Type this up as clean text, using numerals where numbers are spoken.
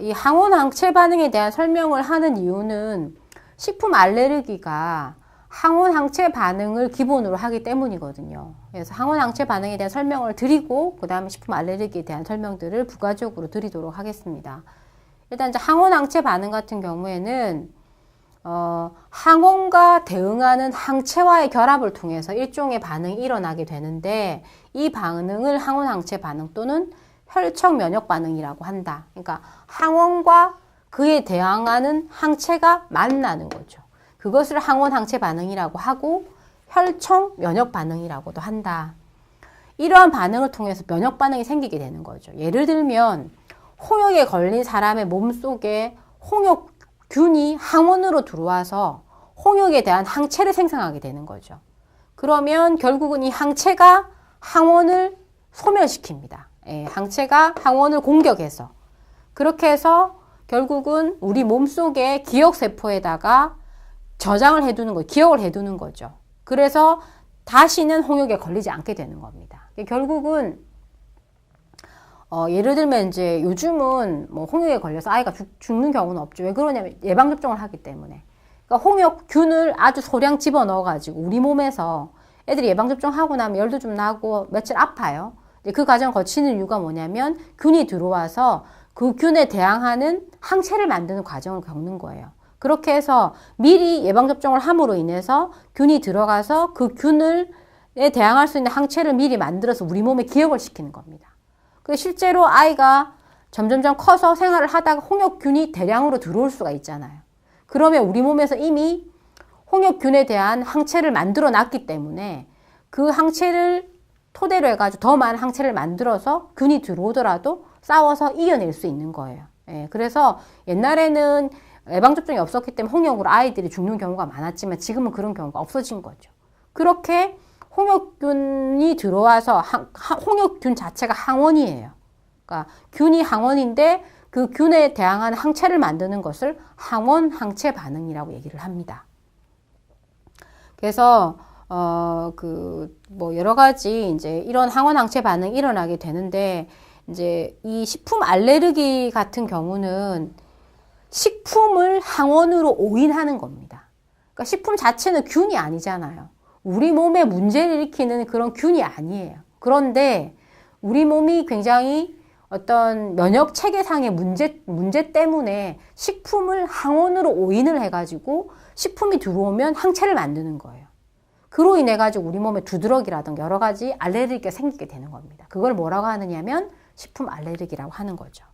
이 항원 항체 반응에 대한 설명을 하는 이유는 식품 알레르기가 항원 항체 반응을 기본으로 하기 때문이거든요. 그래서 항원 항체 반응에 대한 설명을 드리고 그 다음에 식품 알레르기에 대한 설명들을 부가적으로 드리도록 하겠습니다. 일단 이제 항원 항체 반응 같은 경우에는 항원과 대응하는 항체와의 결합을 통해서 일종의 반응이 일어나게 되는데 이 반응을 항원 항체 반응 또는 혈청 면역 반응이라고 한다. 그러니까 항원과 그에 대항하는 항체가 만나는 거죠. 그것을 항원 항체 반응이라고 하고 혈청 면역 반응이라고도 한다. 이러한 반응을 통해서 면역 반응이 생기게 되는 거죠. 예를 들면 홍역에 걸린 사람의 몸속에 홍역균이 항원으로 들어와서 홍역에 대한 항체를 생성하게 되는 거죠. 그러면 결국은 이 항체가 항원을 소멸시킵니다. 항체가 항원을 공격해서 그렇게 해서 결국은 우리 몸속의 기억세포에다가 저장을 해두는 거, 기억을 해두는 거죠. 그래서 다시는 홍역에 걸리지 않게 되는 겁니다. 결국은 예를 들면 이제 요즘은 뭐 홍역에 걸려서 아이가 죽는 경우는 없죠. 왜 그러냐면 예방접종을 하기 때문에. 그러니까 홍역균을 아주 소량 집어넣어가지고 우리 몸에서 애들이 예방접종하고 나면 열도 좀 나고 며칠 아파요. 그 과정을 거치는 이유가 뭐냐면 균이 들어와서 그 균에 대항하는 항체를 만드는 과정을 겪는 거예요. 그렇게 해서 미리 예방접종을 함으로 인해서 균이 들어가서 그 균에 대항할 수 있는 항체를 미리 만들어서 우리 몸에 기억을 시키는 겁니다. 실제로 아이가 점점점 커서 생활을 하다가 홍역균이 대량으로 들어올 수가 있잖아요. 그러면 우리 몸에서 이미 홍역균에 대한 항체를 만들어 놨기 때문에 그 항체를 토대로 해가지고 더 많은 항체를 만들어서 균이 들어오더라도 싸워서 이겨낼 수 있는 거예요. 그래서 옛날에는 예방접종이 없었기 때문에 홍역으로 아이들이 죽는 경우가 많았지만 지금은 그런 경우가 없어진 거죠. 그렇게 홍역균이 들어와서 홍역균 자체가 항원이에요. 그러니까 균이 항원인데 그 균에 대항하는 항체를 만드는 것을 항원 항체 반응이라고 얘기를 합니다. 그래서 뭐 여러 가지 이제 이런 항원 항체 반응이 일어나게 되는데 이제 이 식품 알레르기 같은 경우는 식품을 항원으로 오인하는 겁니다. 그러니까 식품 자체는 균이 아니잖아요. 우리 몸에 문제를 일으키는 그런 균이 아니에요. 그런데 우리 몸이 굉장히 어떤 면역 체계상의 문제 때문에 식품을 항원으로 오인을 해가지고 식품이 들어오면 항체를 만드는 거예요. 그로 인해 가지고 우리 몸에 두드러기라든가 여러 가지 알레르기가 생기게 되는 겁니다. 그걸 뭐라고 하느냐면 식품 알레르기라고 하는 거죠.